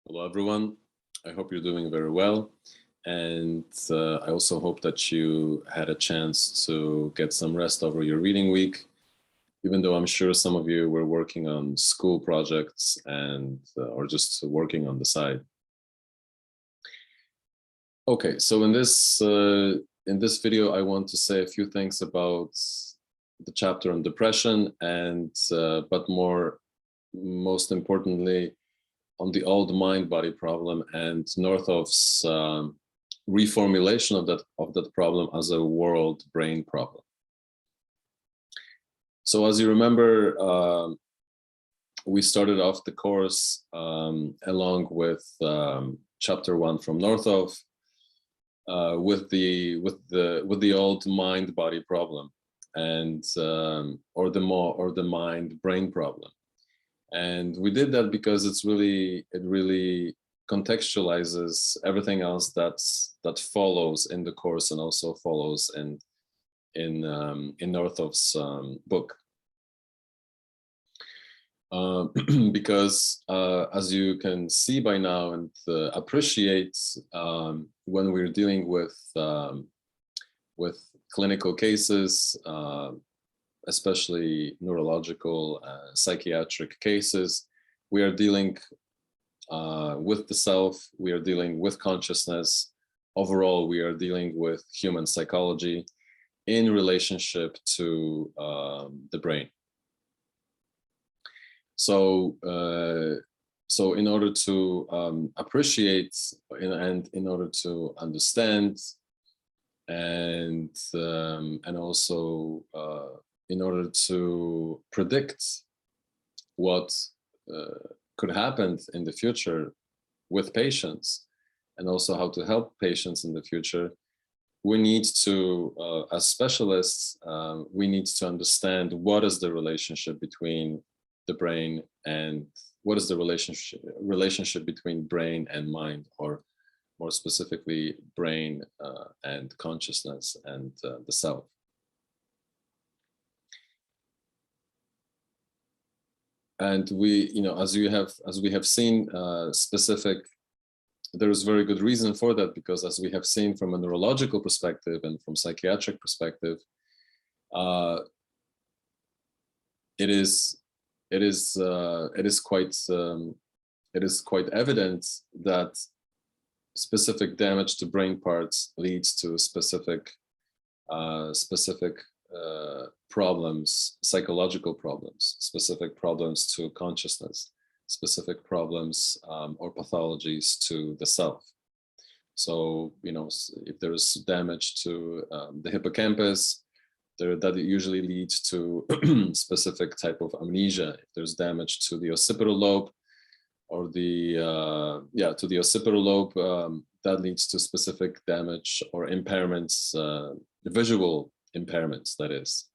Hello, everyone. I hope you're doing very well. And I also hope that you had a chance to get some rest over your reading week, even though I'm sure some of you were working on school projects and or just working on the side. Okay, so in this video, I want to say a few things about the chapter on depression and but most importantly, on the old mind-body problem and Northof's reformulation of that problem as a world-brain problem. So as you remember, we started off the course along with chapter 1 from Northoff with the old mind-body problem and or the mind-brain problem. And we did that because it really contextualizes everything else that follows in the course and also follows in Northoff's book. Because as you can see by now and appreciate when we're dealing with clinical cases, especially neurological, psychiatric cases, we are dealing with the self, we are dealing with consciousness. Overall, we are dealing with human psychology in relationship to the brain. So, so in order to appreciate and in order to understand and also in order to predict what could happen in the future with patients and also how to help patients in the future, we need to, as specialists, we need to understand what is the relationship between the brain and what is the relationship between brain and mind, or more specifically, brain and consciousness and the self. And we, as we have seen, there is very good reason for that, because as we have seen from a neurological perspective and from psychiatric perspective, it is quite evident that specific damage to brain parts leads to specific problems, psychological problems, specific problems to consciousness, specific problems or pathologies to the self. So, if there is damage to the hippocampus, that usually leads to specific type of amnesia. If there's damage to the occipital lobe, or to the occipital lobe, that leads to specific damage or impairments, visual impairments, that is.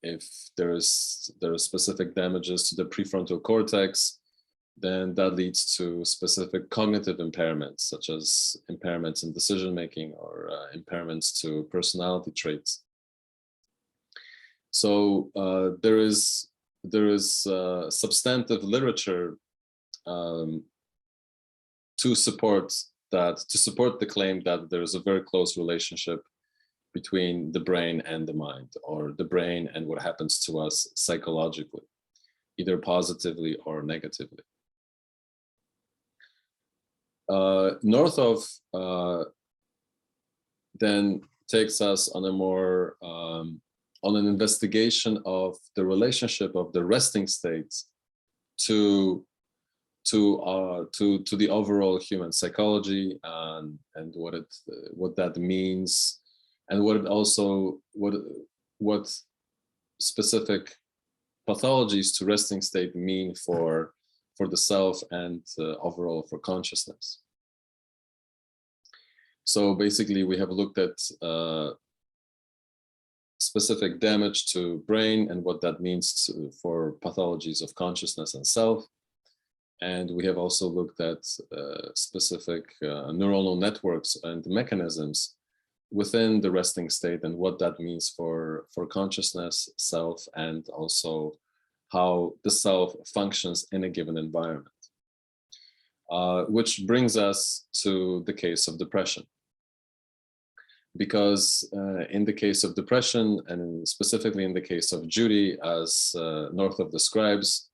If there is specific damages to the prefrontal cortex, then that leads to specific cognitive impairments, such as impairments in decision making or impairments to personality traits. So there is substantive literature to support the claim that there is a very close relationship between the brain and the mind, or the brain and what happens to us psychologically, either positively or negatively. Northoff then takes us on a more on an investigation of the relationship of the resting states to the overall human psychology, and what that means, and what specific pathologies to resting state mean for the self and overall for consciousness. So basically, we have looked at specific damage to brain and what that means for pathologies of consciousness and self. And we have also looked at specific neuronal networks and mechanisms within the resting state and what that means for consciousness, self, and also how the self functions in a given environment. Which brings us to the case of depression. Because in the case of depression, and specifically in the case of Judy, as Northrop describes,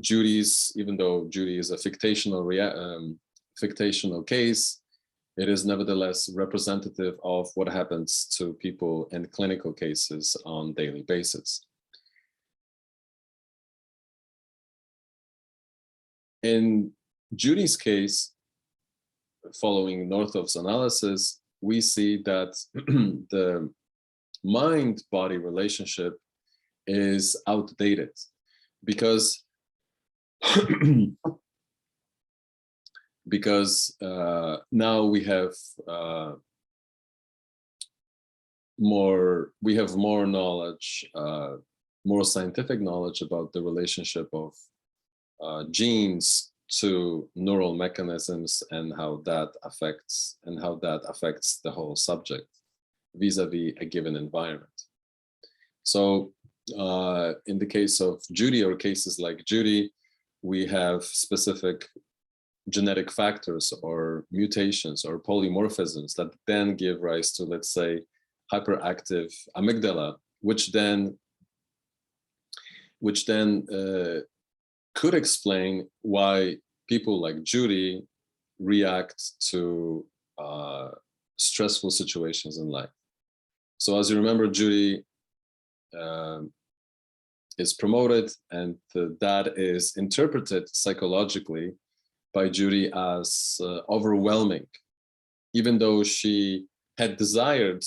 Judy's, even though Judy is a fictional case, it is nevertheless representative of what happens to people in clinical cases on daily basis. In Judy's case, following Northrop's analysis, we see that the mind-body relationship is outdated because now we have more knowledge, more scientific knowledge about the relationship of genes to neural mechanisms and how that affects the whole subject vis-a-vis a given environment. So in the case of Judy, or cases like Judy, we have specific genetic factors or mutations or polymorphisms that then give rise to, let's say, hyperactive amygdala, which then could explain why people like Judy react to stressful situations in life. So as you remember, Judy is promoted, and that is interpreted psychologically by Judy as overwhelming. Even though she had desired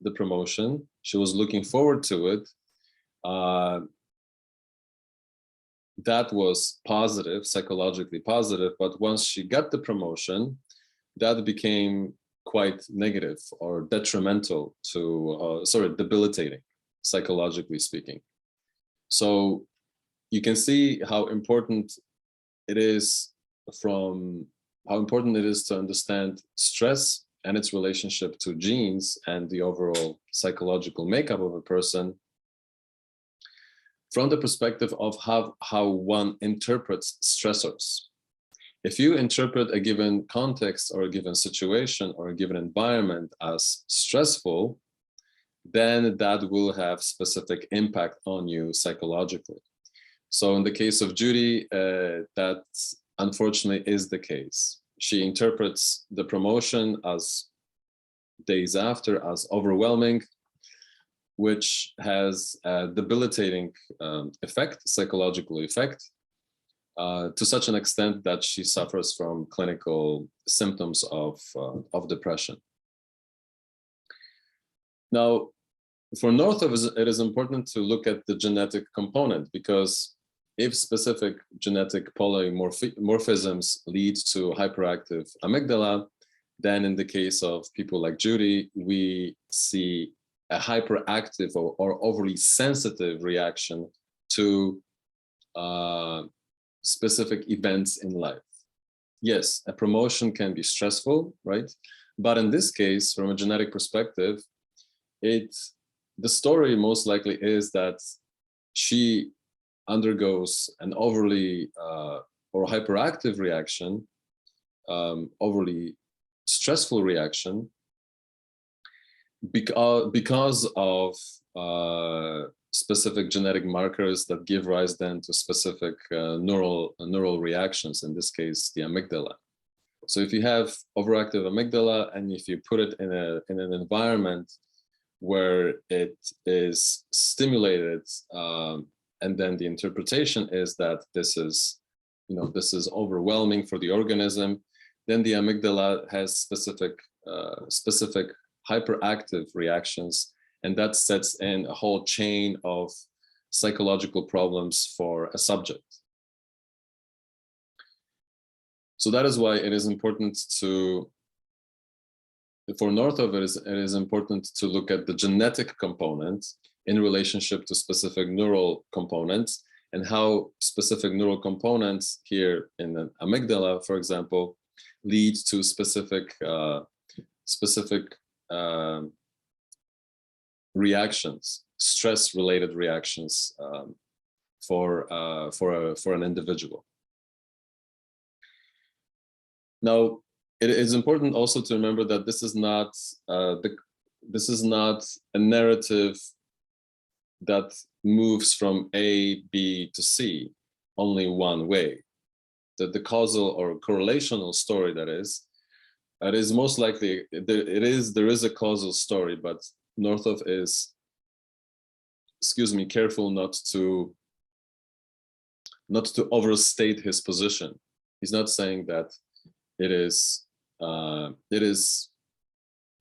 the promotion, she was looking forward to it, that was positive, psychologically positive, but once she got the promotion, that became quite negative or detrimental to, debilitating, psychologically speaking. So you can see how important it is to understand stress and its relationship to genes and the overall psychological makeup of a person from the perspective of how one interprets stressors. If you interpret a given context or a given situation or a given environment as stressful, then that will have specific impact on you psychologically. So in the case of Judy, that unfortunately is the case. She interprets the promotion as days after as overwhelming, which has a debilitating effect, psychological effect, to such an extent that she suffers from clinical symptoms of depression. Now, for Northrop, it is important to look at the genetic component, because if specific genetic polymorphisms lead to hyperactive amygdala, then in the case of people like Judy, we see a hyperactive or overly sensitive reaction to specific events in life. Yes, a promotion can be stressful, right? But in this case, from a genetic perspective, the story most likely is that she undergoes an overly or hyperactive reaction, overly stressful reaction, because of specific genetic markers that give rise then to specific neural reactions, in this case, the amygdala. So if you have overactive amygdala, and if you put it in an environment where it is stimulated, and then the interpretation is that this is overwhelming for the organism, then the amygdala has specific hyperactive reactions, and that sets in a whole chain of psychological problems for a subject. So that is why it is important for Northrop, it is important to look at the genetic component in relationship to specific neural components, and how specific neural components here in the amygdala, for example, lead to specific reactions stress-related reactions for an individual. Now, it is important also to remember that this is not a narrative that moves from A, B to C only one way. That the causal or correlational story that is most likely there is a causal story, but Northoff is, careful not to overstate his position. He's not saying that it is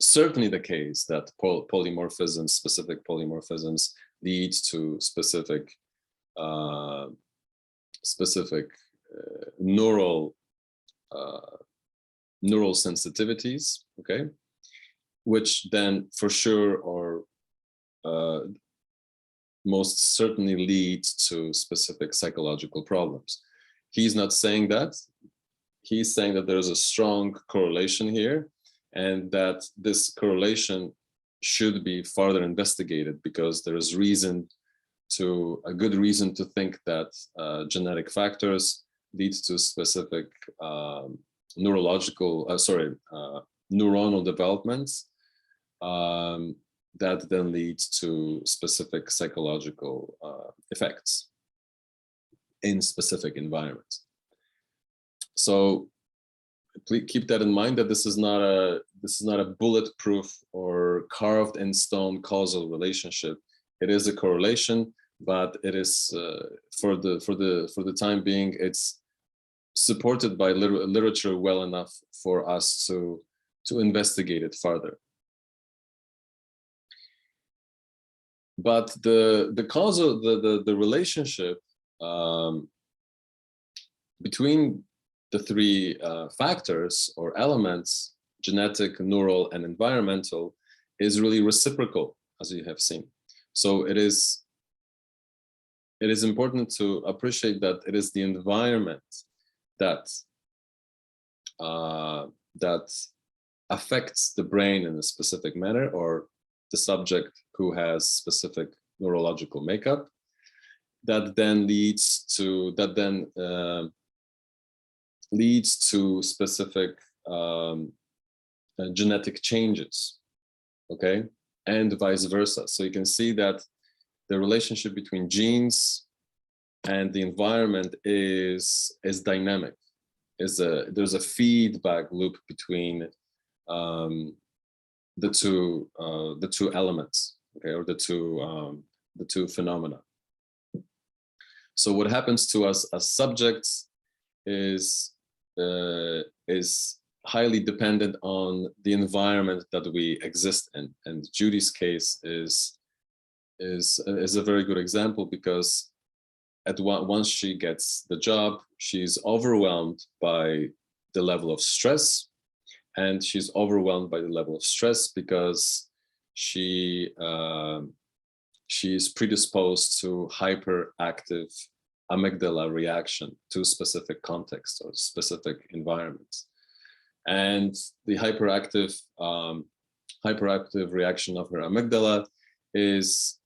certainly the case that polymorphisms, specific polymorphisms, lead to specific neural sensitivities, okay, which then for sure or most certainly lead to specific psychological problems. He's not saying that. He's saying that there's a strong correlation here, and that this correlation should be further investigated because there is a good reason to think that genetic factors lead to specific neuronal developments that then leads to specific psychological effects in specific environments. So please keep that in mind, that this is not a bulletproof or carved in stone causal relationship. It is a correlation, but it is for the time being, it's supported by literature well enough for us to investigate it further. But the causal the relationship between the three factors or elements, genetic, neural, and environmental, is really reciprocal, as you have seen. So it is important to appreciate that it is the environment that affects the brain in a specific manner, or the subject who has specific neurological makeup, that then leads to specific genetic changes, okay, and vice versa. So you can see that the relationship between genes and the environment is dynamic. There's a feedback loop between the two elements, okay, or the two phenomena. So what happens to us as subjects is highly dependent on the environment that we exist in. And Judy's case is a very good example, because once she gets the job, she's overwhelmed by the level of stress, and she's overwhelmed by the level of stress because she's predisposed to hyperactive amygdala reaction to specific contexts or specific environments. And the hyperactive reaction of her amygdala is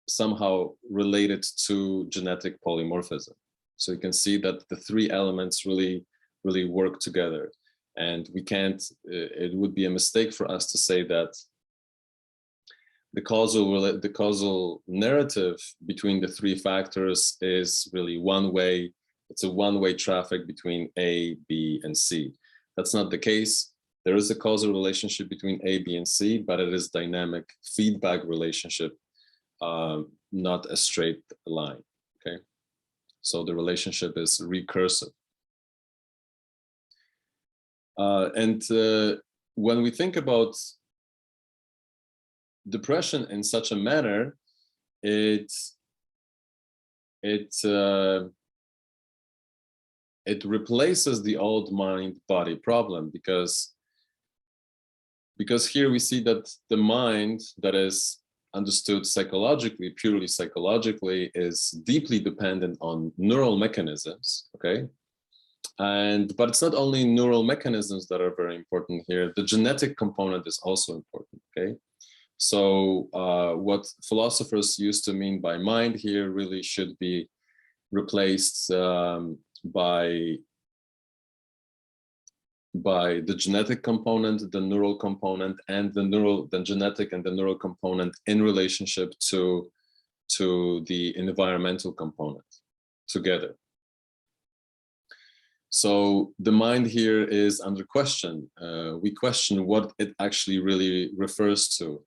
somehow related to genetic polymorphism. So you can see that the three elements really work together. And we can't, it would be a mistake for us to say that the causal narrative between the three factors is really one way. It's a one-way traffic between A, B, and C. That's not the case. There is a causal relationship between A, B, and C, but it is dynamic feedback relationship, not a straight line, okay? So the relationship is recursive. And when we think about depression in such a manner, it replaces the old mind-body problem, because here we see that the mind that is understood psychologically, purely psychologically, is deeply dependent on neural mechanisms, okay? But it's not only neural mechanisms that are very important here. The genetic component is also important, okay? So what philosophers used to mean by mind here really should be replaced by the genetic component, the neural component, and the genetic and the neural component in relationship to the environmental component together. So the mind here is under question. We question what it actually really refers to.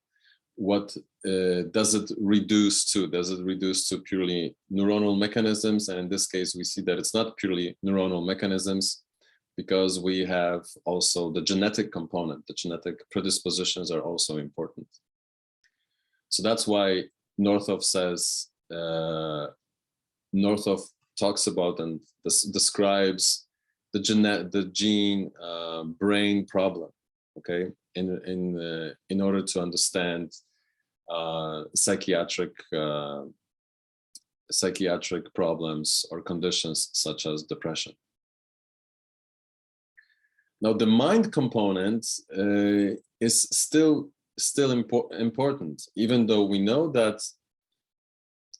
What does it reduce to? Does it reduce to purely neuronal mechanisms? And in this case, we see that it's not purely neuronal mechanisms, because we have also the genetic component. The genetic predispositions are also important. So that's why Northoff says, Northoff talks about and describes the gene brain problem, okay, in order to understand psychiatric problems or conditions such as depression. Now, the mind component is still important, even though we know that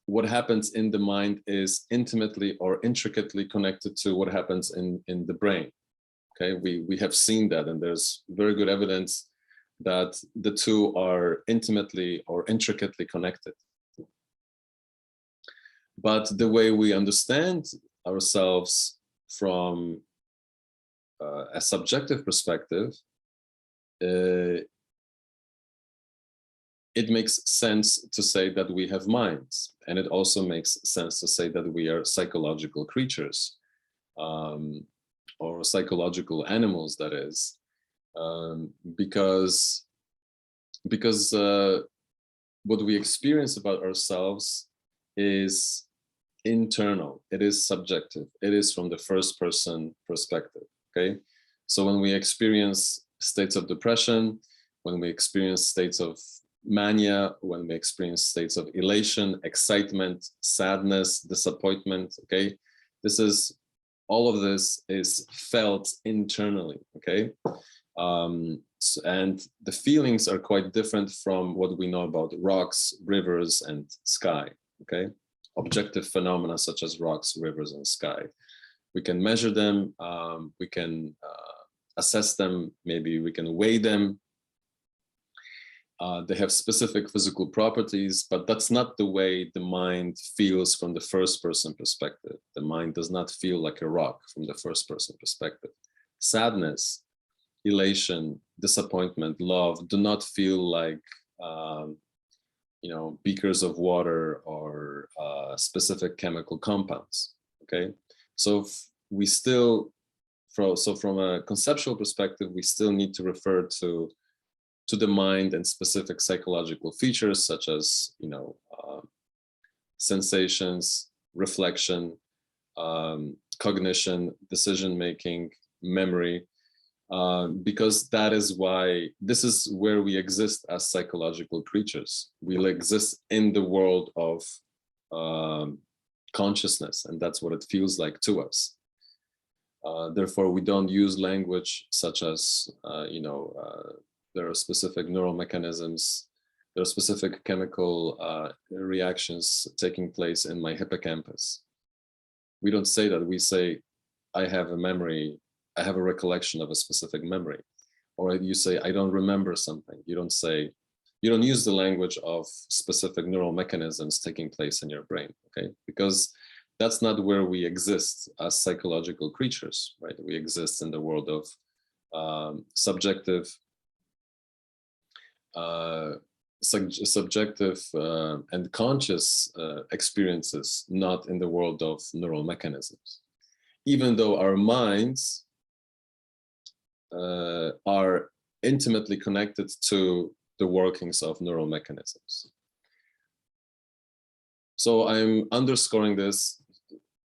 what happens in the mind is intimately or intricately connected to what happens in the brain. Okay, we have seen that, and there's very good evidence that the two are intimately or intricately connected. But the way we understand ourselves from a subjective perspective, it makes sense to say that we have minds, and it also makes sense to say that we are psychological creatures, or psychological animals, that is, because what we experience about ourselves is internal, it is subjective, it is from the first person perspective. Okay, so when we experience states of depression, when we experience states of mania, when we experience states of elation, excitement, sadness, disappointment, okay, all of this is felt internally, okay, and the feelings are quite different from what we know about rocks, rivers, and sky, okay, objective phenomena such as rocks, rivers, and sky. We can measure them, we can assess them, maybe we can weigh them. They have specific physical properties, but that's not the way the mind feels from the first person perspective. The mind does not feel like a rock from the first person perspective. Sadness, elation, disappointment, love do not feel like beakers of water or specific chemical compounds, okay? So we still, from a conceptual perspective, we still need to refer to the mind and specific psychological features such as, sensations, reflection, cognition, decision-making, memory, because this is where we exist as psychological creatures. We'll exist in the world of consciousness, and that's what it feels like to us. Therefore, we don't use language such as, there are specific neural mechanisms, there are specific chemical reactions taking place in my hippocampus. We don't say that. We say, I have a memory, I have a recollection of a specific memory. Or you say, I don't remember something. You don't use the language of specific neural mechanisms taking place in your brain, okay? Because that's not where we exist as psychological creatures, right? We exist in the world of subjective and conscious experiences, not in the world of neural mechanisms. Even though our minds are intimately connected to the workings of neural mechanisms. So I'm underscoring this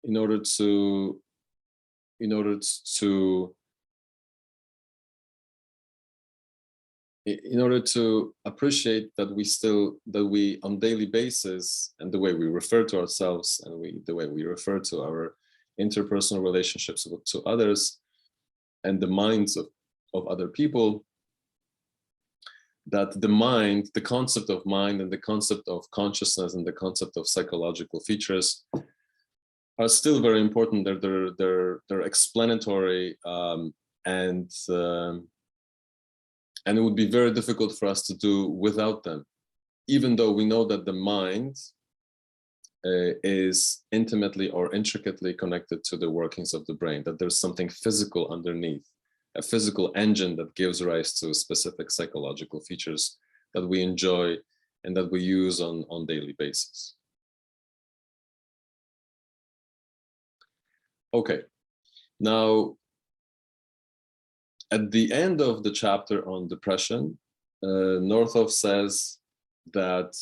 in order to appreciate that we on daily basis, and the way we refer to ourselves and the way we refer to our interpersonal relationships to others and the minds of other people, that the mind, the concept of mind and the concept of consciousness and the concept of psychological features are still very important. They're explanatory, and it would be very difficult for us to do without them, even though we know that the mind is intimately or intricately connected to the workings of the brain, that there's something physical underneath, a physical engine that gives rise to specific psychological features that we enjoy and that we use on daily basis. Okay, now at the end of the chapter on depression, Northoff says that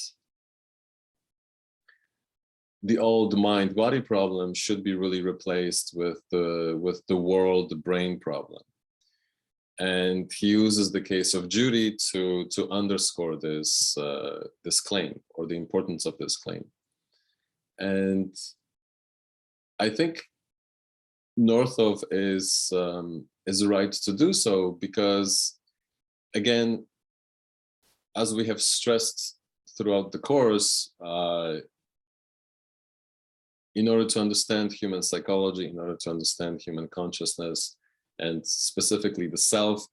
the old mind-body problem should be really replaced with the world-brain problem. And he uses the case of Judy to underscore this this claim, or the importance of this claim. And I think Northoff is right to do so, because, again, as we have stressed throughout the course, in order to understand human psychology, in order to understand human consciousness, and specifically the self,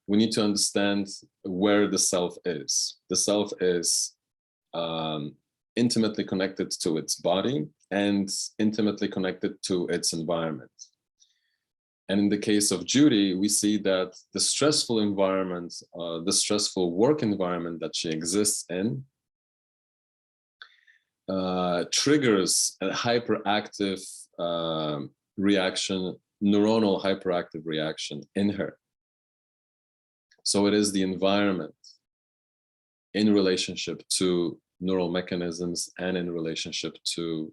we need to understand where the self is. The self is intimately connected to its body and intimately connected to its environment. And in the case of Judy, we see that the stressful environment, the stressful work environment that she exists in, triggers a hyperactive reaction, neuronal hyperactive reaction in her. So it is the environment in relationship to neural mechanisms and in relationship to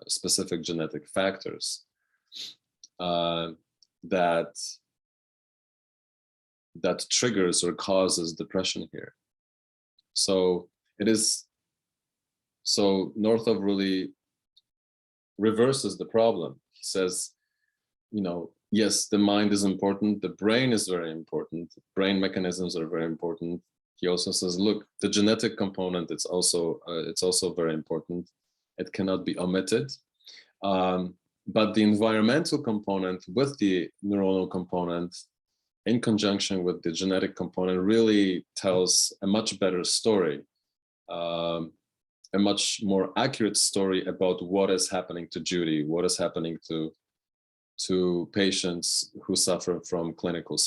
specific genetic factors that triggers or causes depression here. So it is. So Northoff really reverses the problem. He says, you know, yes, the mind is important, the brain is very important, brain mechanisms are very important. He also says, look, the genetic component, it's also very important. It cannot be omitted. But the environmental component with the neuronal component in conjunction with the genetic component really tells a much better story, a much more accurate story about what is happening to Judy, what is happening to patients who suffer from clinical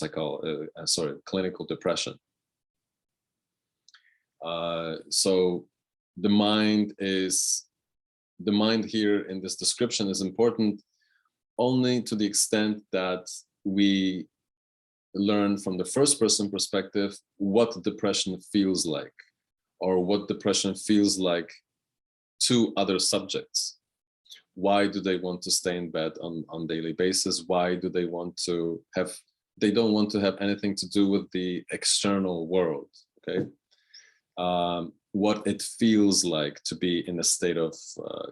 depression. So the mind here in this description is important only to the extent that we learn from the first person perspective what depression feels like, or what depression feels like to other subjects. Why do they want to stay in bed on daily basis? Why do they want to have, they don't want to have anything to do with the external world, okay? What it feels like to be in a state of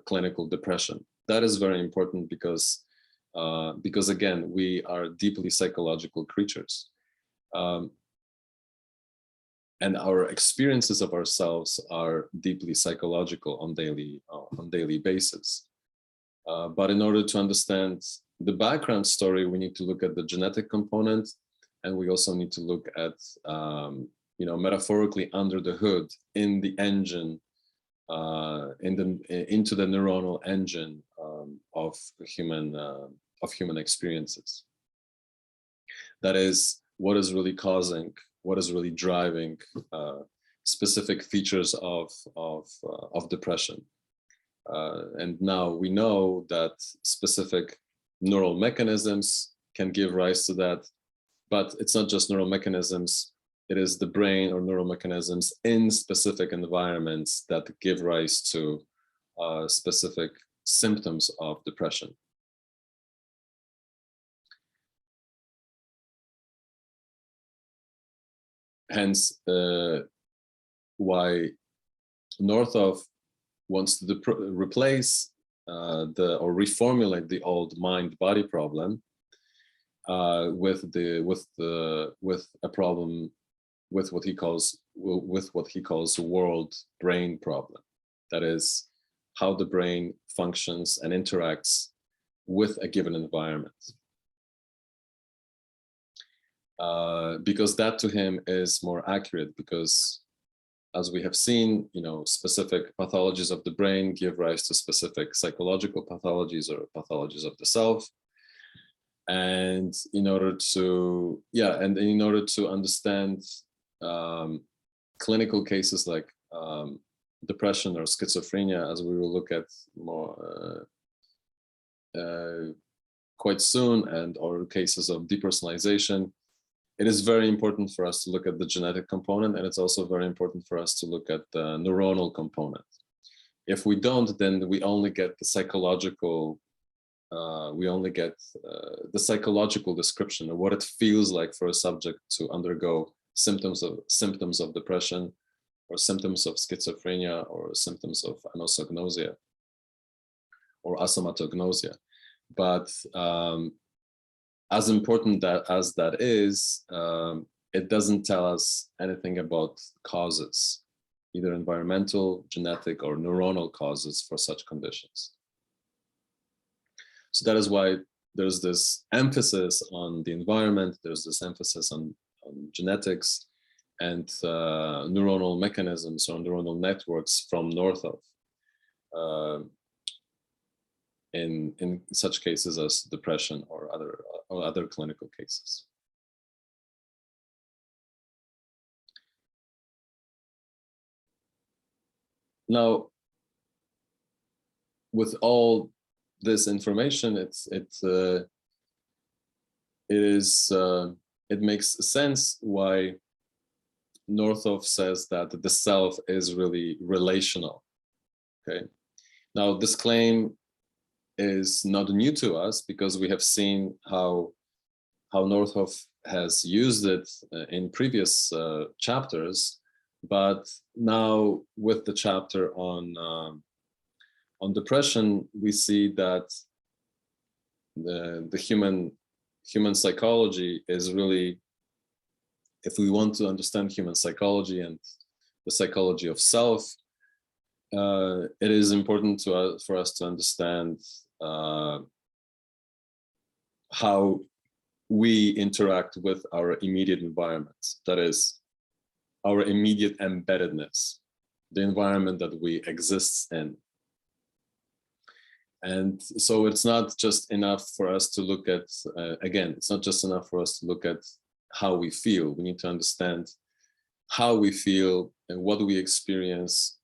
clinical depression. That is very important because again, we are deeply psychological creatures. And our experiences of ourselves are deeply psychological on daily basis. But in order to understand the background story, we need to look at the genetic component, and we also need to look at, metaphorically under the hood, in the engine, into the neuronal engine of human experiences. That is, what is really causing, what is really driving specific features of depression. And now we know that specific neural mechanisms can give rise to that, but it's not just neural mechanisms, it is the brain or neural mechanisms in specific environments that give rise to specific symptoms of depression. Hence, why Northoff wants to replace or reformulate the old mind-body problem with a problem with what he calls the world brain problem. That is, how the brain functions and interacts with a given environment. Because that to him is more accurate, because as we have seen, specific pathologies of the brain give rise to specific psychological pathologies or pathologies of the self. And in order to understand clinical cases like depression or schizophrenia, as we will look at more quite soon, or cases of depersonalization, it is very important for us to look at the genetic component, and it's also very important for us to look at the neuronal component. If we don't, then we only get the psychological, the psychological description of what it feels like for a subject to undergo symptoms of depression, or symptoms of schizophrenia, or symptoms of anosognosia or asomatognosia. But as important as that is, it doesn't tell us anything about causes, either environmental, genetic, or neuronal causes for such conditions. So that is why there's this emphasis on the environment, there's this emphasis on genetics and neuronal mechanisms or neuronal networks from Northoff in such cases as depression or other clinical cases. Now, with all this information, it makes sense why Northoff says that the self is really relational. Okay. Now, this claim is not new to us, because we have seen how Northoff has used it in previous chapters, but now with the chapter on depression, we see that the human psychology is really, if we want to understand human psychology and the psychology of self, it is important for us to understand how we interact with our immediate environments. That is, our immediate embeddedness, the environment that we exist in. And so it's not just enough for us to look at, again, it's not just enough for us to look at how we feel. We need to understand how we feel and what we experience,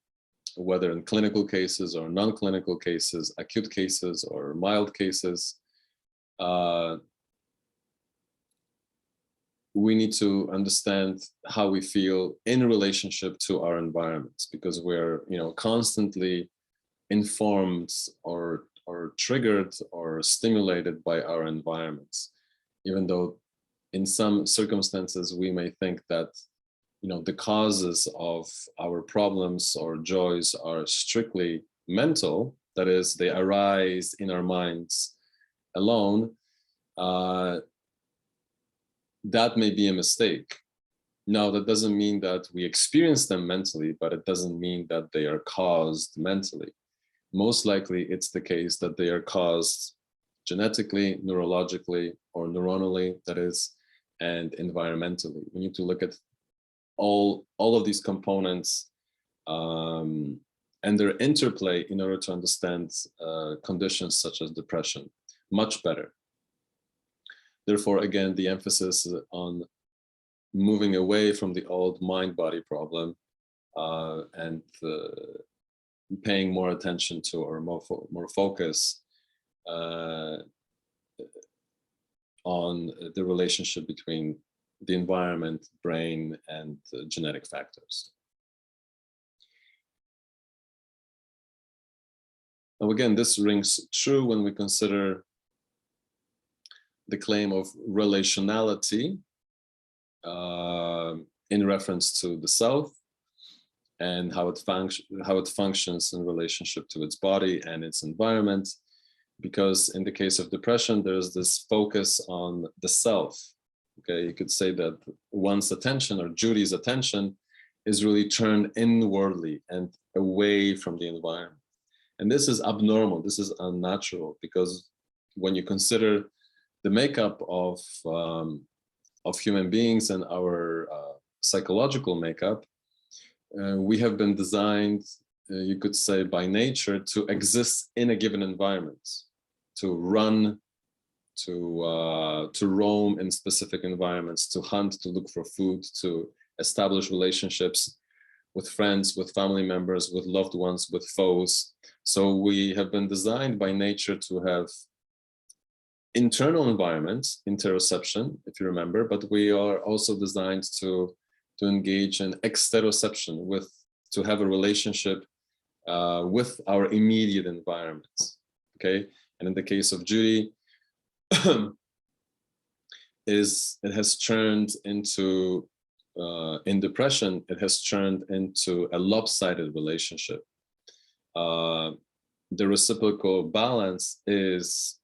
whether in clinical cases or non-clinical cases, acute cases or mild cases. We need to understand how we feel in relationship to our environments, because we're constantly informed or triggered or stimulated by our environments, even though in some circumstances we may think that the causes of our problems or joys are strictly mental, that is, they arise in our minds alone. That may be a mistake. Now, that doesn't mean that we experience them mentally, but it doesn't mean that they are caused mentally. Most likely, it's the case that they are caused genetically, neurologically, or neuronally, that is, and environmentally. We need to look at all of these components and their interplay in order to understand conditions such as depression much better. Therefore, again, the emphasis on moving away from the old mind-body problem and paying more attention to, or more focus on the relationship between the environment, brain, and genetic factors. Now, again, this rings true when we consider the claim of relationality in reference to the self and how it functions in relationship to its body and its environment. Because in the case of depression, there's this focus on the self, Okay, you could say that one's attention or Judy's attention is really turned inwardly and away from the environment. And this is abnormal, this is unnatural, because when you consider the makeup of human beings and our psychological makeup, we have been designed, you could say, by nature to exist in a given environment, to run, to roam in specific environments, to hunt, to look for food, to establish relationships with friends, with family members, with loved ones, with foes. So we have been designed by nature to have internal environments, interoception, if you remember, but we are also designed to engage in exteroception, to have a relationship with our immediate environments. Okay, and in the case of Judy, it has turned into in depression, it has turned into a lopsided relationship. The reciprocal balance is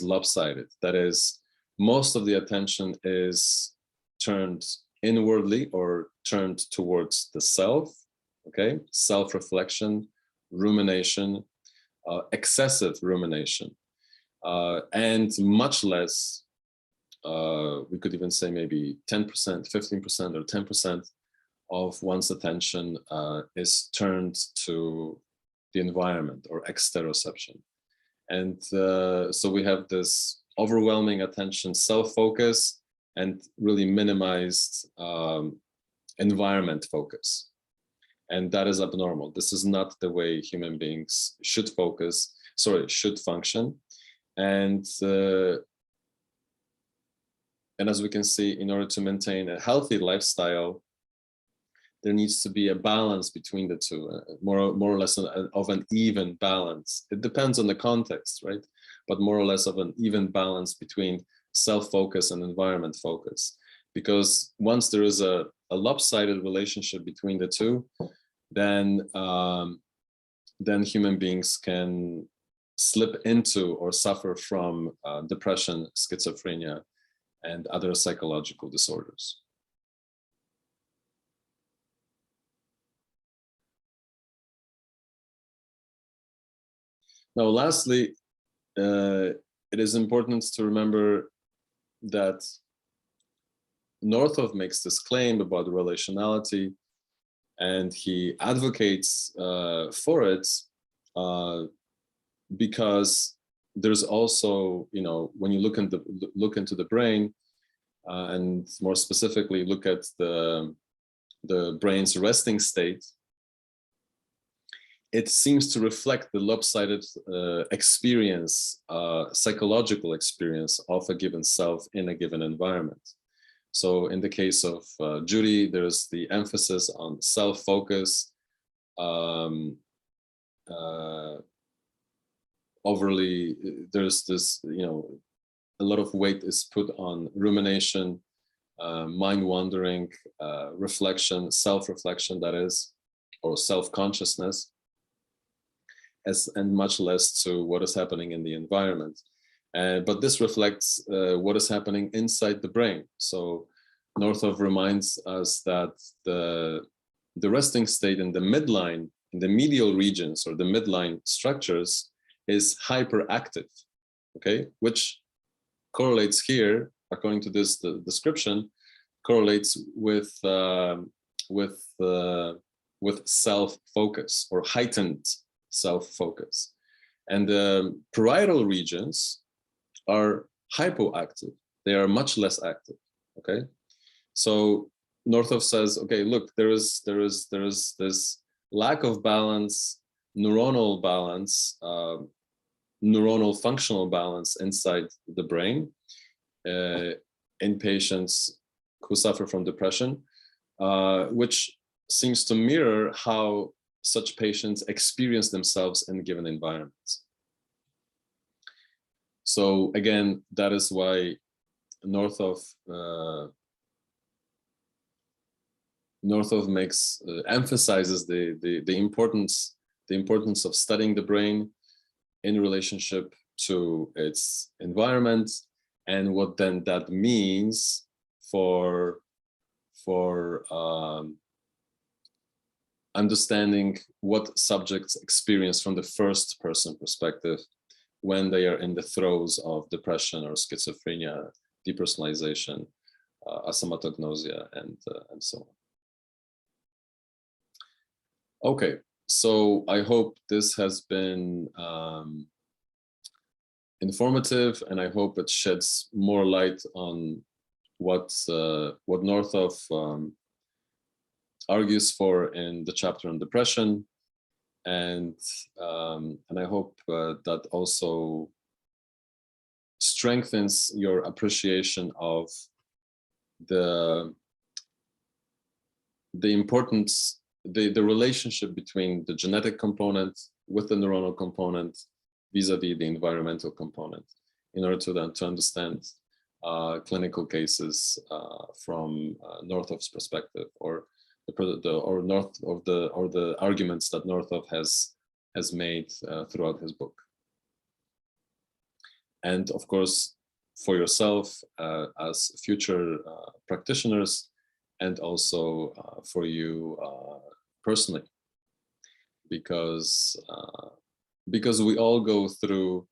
lopsided. That is, most of the attention is turned inwardly or turned towards the self. Okay, self-reflection, rumination, excessive rumination, and much less. We could even say maybe 10%, 15%, or 10% of one's attention is turned to the environment or exteroception. And so we have this overwhelming attention, self-focus, and really minimized environment focus. And that is abnormal. This is not the way human beings should function. And as we can see, in order to maintain a healthy lifestyle, there needs to be a balance between the two, more or less of an even balance. It depends on the context, right? But more or less of an even balance between self-focus and environment focus. Because once there is a lopsided relationship between the two, then human beings can slip into or suffer from depression, schizophrenia, and other psychological disorders. Now, lastly, it is important to remember that Northoff makes this claim about relationality, and he advocates for it because there's also, when you look into the brain, and more specifically look at the brain's resting state, it seems to reflect the lopsided experience, psychological experience of a given self in a given environment. So in the case of Judy, there's the emphasis on self-focus, overly, there's this, a lot of weight is put on rumination, mind wandering, reflection, self-reflection, that is, or self-consciousness, and much less to what is happening in the environment. But this reflects what is happening inside the brain. So Northoff reminds us that the resting state in the midline, in the medial regions or the midline structures, is hyperactive, okay? Which correlates here, according to this description, correlates with self-focus or heightened self-focus. And the parietal regions are hypoactive. They are much less active, okay? So Northoff says, okay, look, there is this lack of balance, neuronal balance, neuronal functional balance inside the brain in patients who suffer from depression, which seems to mirror how such patients experience themselves in given environments. So again, that is why Northoff emphasizes the importance of studying the brain in relationship to its environment and what then that means for understanding what subjects experience from the first person perspective when they are in the throes of depression or schizophrenia, depersonalization, asomatognosia, and so on. Okay, so I hope this has been informative, and I hope it sheds more light on what Northoff argues for in the chapter on depression, and I hope that also strengthens your appreciation of the importance, the relationship between the genetic component with the neuronal component vis-a-vis the environmental component, in order to then to understand clinical cases from Northoff's perspective, or the arguments that Northoff has made throughout his book. And of course, for yourself as future practitioners, and also for you personally, because we all go through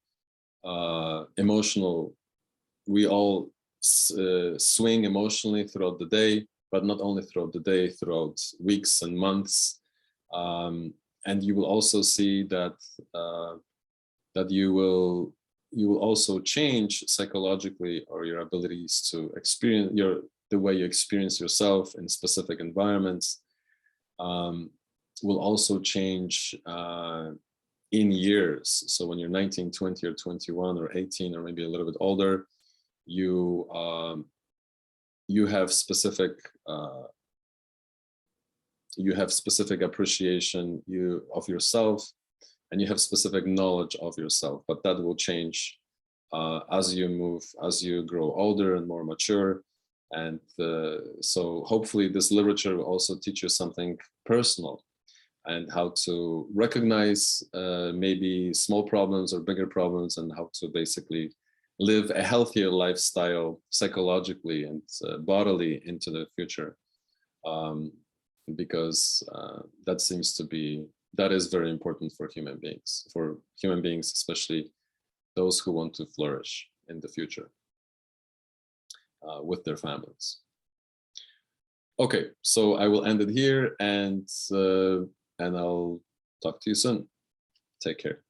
we all swing emotionally throughout the day, but not only throughout the day, throughout weeks and months. And you will also see that that you will also change psychologically, or your abilities to experience the way you experience yourself in specific environments will also change in years. So when you're 19, 20, or 21, or 18, or maybe a little bit older, you have specific appreciation of yourself, and you have specific knowledge of yourself. But that will change as you grow older and more mature. And so hopefully this literature will also teach you something personal, and how to recognize maybe small problems or bigger problems, and how to basically live a healthier lifestyle psychologically and bodily into the future. Because that is very important for human beings, especially those who want to flourish in the future with their families. Okay, so I will end it here, and I'll talk to you soon. Take care.